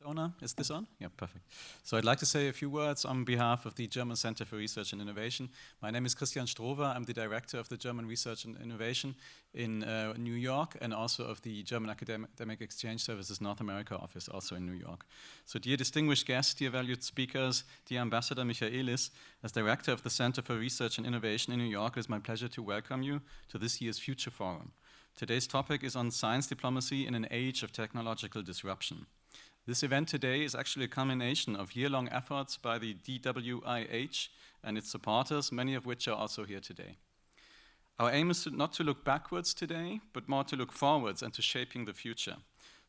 Ona, is this on? Yeah, perfect. So I'd like to say a few words on behalf of the German Center for Research and Innovation. My name is Strowa. I'm the director of the German Research and Innovation in New York, and also of the German Academic Exchange Services North America office, also in New York. So dear distinguished guests, dear valued speakers, dear Ambassador Michaelis, as director of the Center for Research and Innovation in New York, it is my pleasure to welcome you to this year's Future Forum. Today's topic is on science diplomacy in an age of technological disruption. This event today is actually a culmination of year-long efforts by the DWIH and its supporters, many of which are also here today. Our aim is not to look backwards today, but more to look forwards and to shaping the future.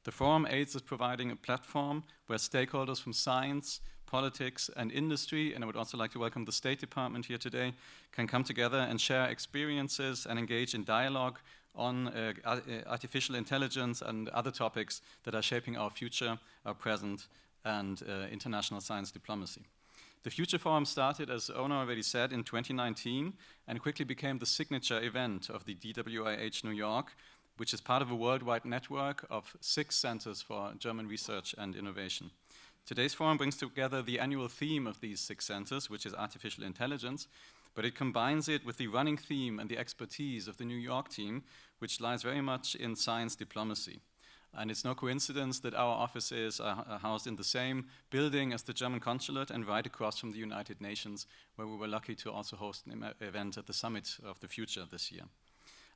The forum aids at providing a platform where stakeholders from science, politics, and industry, and I would also like to welcome the State Department here today, can come together and share experiences and engage in dialogue on artificial intelligence and other topics that are shaping our future, our present, and international science diplomacy. The Future Forum started, as Ona already said, in 2019 and quickly became the signature event of the DWIH New York, which is part of a worldwide network of 6 centers for German research and innovation. Today's forum brings together the annual theme of these 6 centers, which is artificial intelligence, but it combines it with the running theme and the expertise of the New York team, which lies very much in science diplomacy. And it's no coincidence that our offices are housed in the same building as the German consulate and right across from the United Nations, where we were lucky to also host an event at the Summit of the Future this year.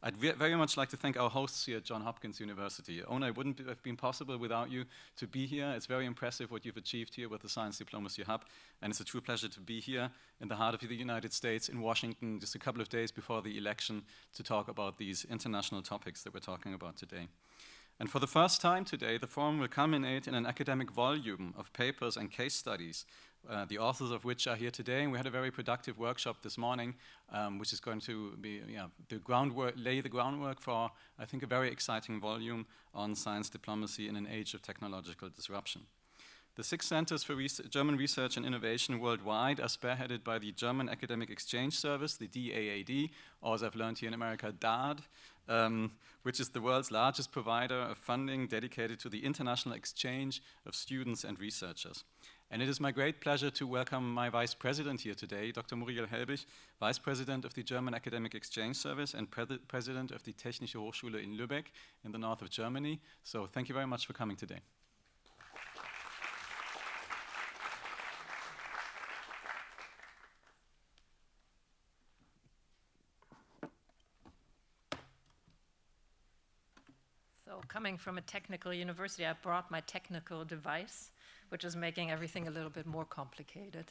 I'd very much like to thank our hosts here at Johns Hopkins University. Ona, it wouldn't have been possible without you to be here. It's very impressive what you've achieved here with the Science Diplomacy Hub, and it's a true pleasure to be here in the heart of the United States in Washington just a couple of days before the election to talk about these international topics that we're talking about today. And for the first time today, the forum will culminate in an academic volume of papers and case studies, the authors of which are here today. And we had a very productive workshop this morning, which is going to be lay the groundwork for, I think, a very exciting volume on science diplomacy in an age of technological disruption. The 6 centers for German research and innovation worldwide are spearheaded by the German Academic Exchange Service, the DAAD, or as I've learned here in America, DAAD, which is the world's largest provider of funding dedicated to the international exchange of students and researchers. And it is my great pleasure to welcome my Vice President here today, Dr. Muriel Helbig, Vice President of the German Academic Exchange Service and President of the Technische Hochschule in Lübeck in the north of Germany. So thank you very much for coming today. So coming from a technical university, I brought my technical device, which is making everything a little bit more complicated.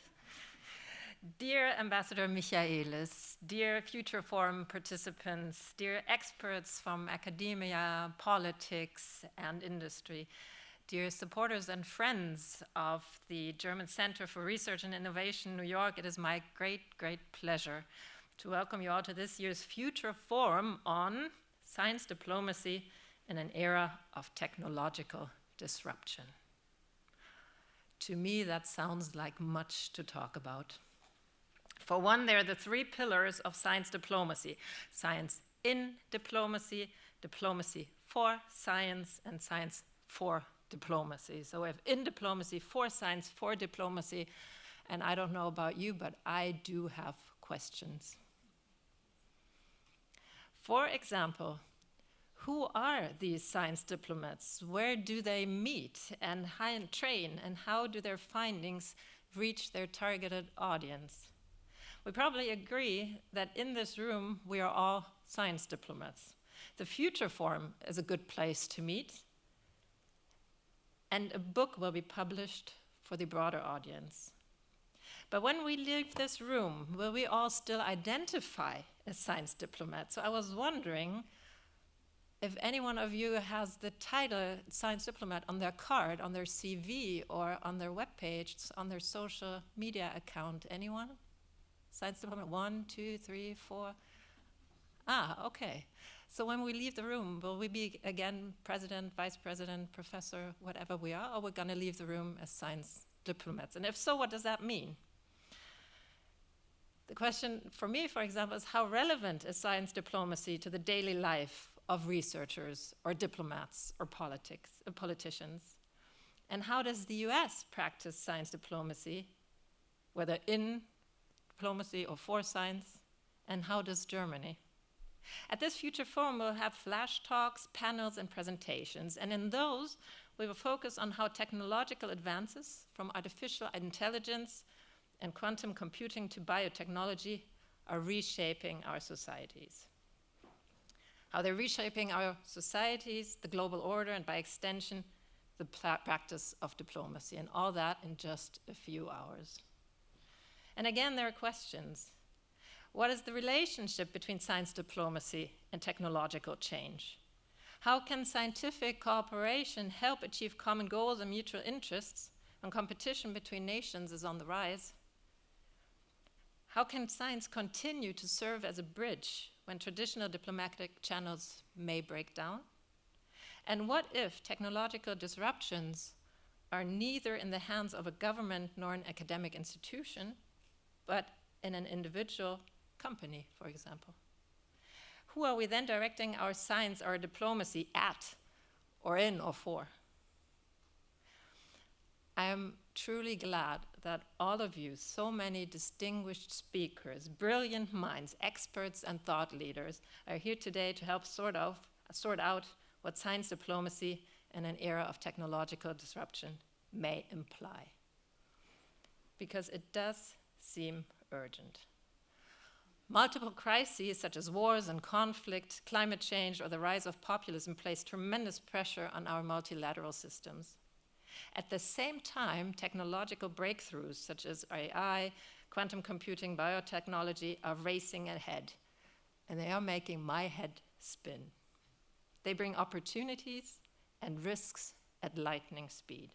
Dear Ambassador Michaelis, dear Future Forum participants, dear experts from academia, politics, and industry, dear supporters and friends of the German Center for Research and Innovation, New York, it is my great pleasure to welcome you all to this year's Future Forum on science diplomacy in an era of technological disruption. To me, that sounds like much to talk about. For one, there are the 3 pillars of science diplomacy: science in diplomacy, diplomacy for science, and science for diplomacy. So we have in diplomacy, for science, for diplomacy, and I don't know about you, but I do have questions. For example, who are these science diplomats? Where do they meet and train, and how do their findings reach their targeted audience? We probably agree that in this room we are all science diplomats. The Future Forum is a good place to meet, and a book will be published for the broader audience. But when we leave this room, will we all still identify as science diplomats? So I was wondering if any one of you has the title science diplomat on their card, on their CV, or on their webpage, on their social media account. Anyone? Science diplomat, 1, 2, 3, 4. Ah, okay. So when we leave the room, will we be again president, vice president, professor, whatever we are, or we're going to leave the room as science diplomats? And if so, what does that mean? The question for me, for example, is how relevant is science diplomacy to the daily life of researchers or diplomats or politicians? And how does the US practice science diplomacy, whether in diplomacy or for science? And how does Germany? At this future forum, we'll have flash talks, panels, and presentations. And in those, we will focus on how technological advances, from artificial intelligence and quantum computing to biotechnology, are reshaping our societies. How they're reshaping our societies, the global order, and by extension, the practice of diplomacy, and all that in just a few hours. And again, there are questions. What is the relationship between science diplomacy and technological change? How can scientific cooperation help achieve common goals and mutual interests when competition between nations is on the rise? How can science continue to serve as a bridge when traditional diplomatic channels may break down? And what if technological disruptions are neither in the hands of a government nor an academic institution, but in an individual company, for example? Who are we then directing our science, our diplomacy at, or in, or for? I am truly glad that all of you, so many distinguished speakers, brilliant minds, experts, and thought leaders, are here today to help sort out what science diplomacy in an era of technological disruption may imply. Because it does seem urgent. Multiple crises such as wars and conflict, climate change, or the rise of populism place tremendous pressure on our multilateral systems. At the same time, technological breakthroughs such as AI, quantum computing, biotechnology are racing ahead, and they are making my head spin. They bring opportunities and risks at lightning speed.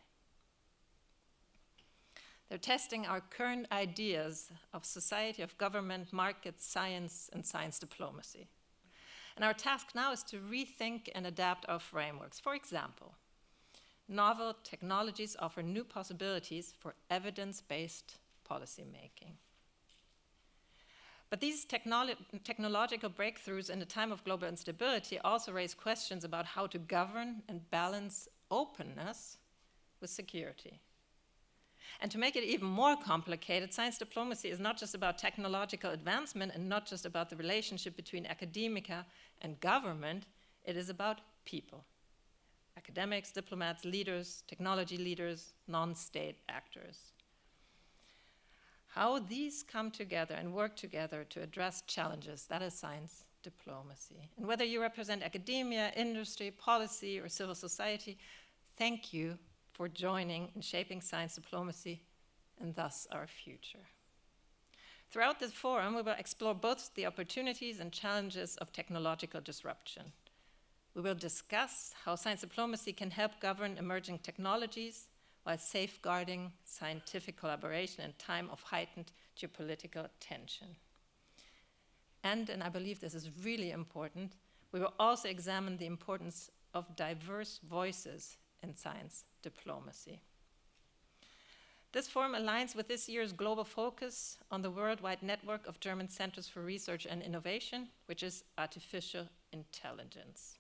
They're testing our current ideas of society, of government, markets, science, and science diplomacy. And our task now is to rethink and adapt our frameworks. For example, novel technologies offer new possibilities for evidence-based policymaking. But these technological breakthroughs in a time of global instability also raise questions about how to govern and balance openness with security. And to make it even more complicated, science diplomacy is not just about technological advancement and not just about the relationship between academia and government, it is about people. Academics, diplomats, leaders, technology leaders, non-state actors. How these come together and work together to address challenges, that is science diplomacy. And whether you represent academia, industry, policy, or civil society, thank you for joining in shaping science diplomacy and thus our future. Throughout this forum, we will explore both the opportunities and challenges of technological disruption. We will discuss how science diplomacy can help govern emerging technologies while safeguarding scientific collaboration in a time of heightened geopolitical tension. And I believe this is really important, we will also examine the importance of diverse voices in science diplomacy. This forum aligns with this year's global focus on the worldwide network of German Centers for Research and Innovation, which is artificial intelligence.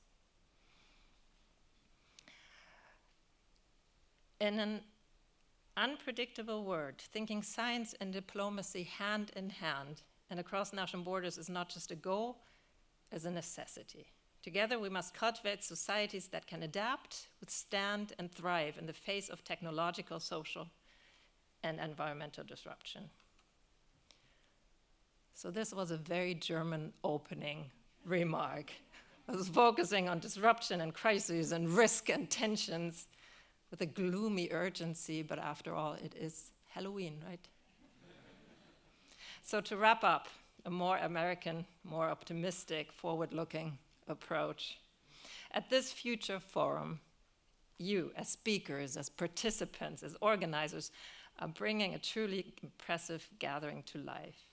In an unpredictable world, thinking science and diplomacy hand in hand and across national borders is not just a goal, it's a necessity. Together, we must cultivate societies that can adapt, withstand, and thrive in the face of technological, social, and environmental disruption. So this was a very German opening remark. I was focusing on disruption and crises and risk and tensions with a gloomy urgency, but after all, it is Halloween, right? So to wrap up, a more American, more optimistic, forward-looking approach. At this future forum, you as speakers, as participants, as organizers, are bringing a truly impressive gathering to life.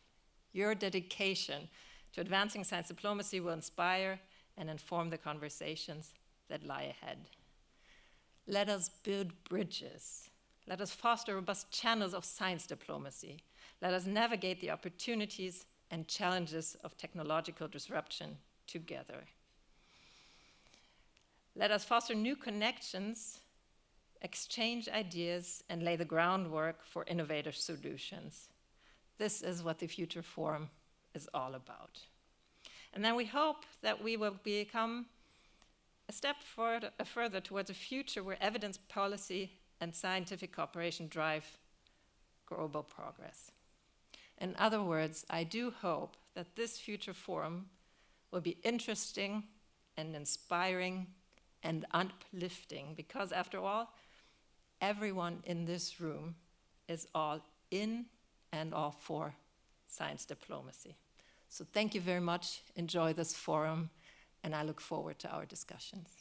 Your dedication to advancing science diplomacy will inspire and inform the conversations that lie ahead. Let us build bridges. Let us foster robust channels of science diplomacy. Let us navigate the opportunities and challenges of technological disruption together. Let us foster new connections exchange ideas, and lay the groundwork for innovative solutions. This is what the Future Forum is all about. And then we hope that we will become a step further towards a future where evidence policy and scientific cooperation drive global progress. In other words, I do hope that this Future Forum will be interesting and inspiring and uplifting, because after all, everyone in this room is all in and all for science diplomacy. So thank you very much. Enjoy this forum, and I look forward to our discussions.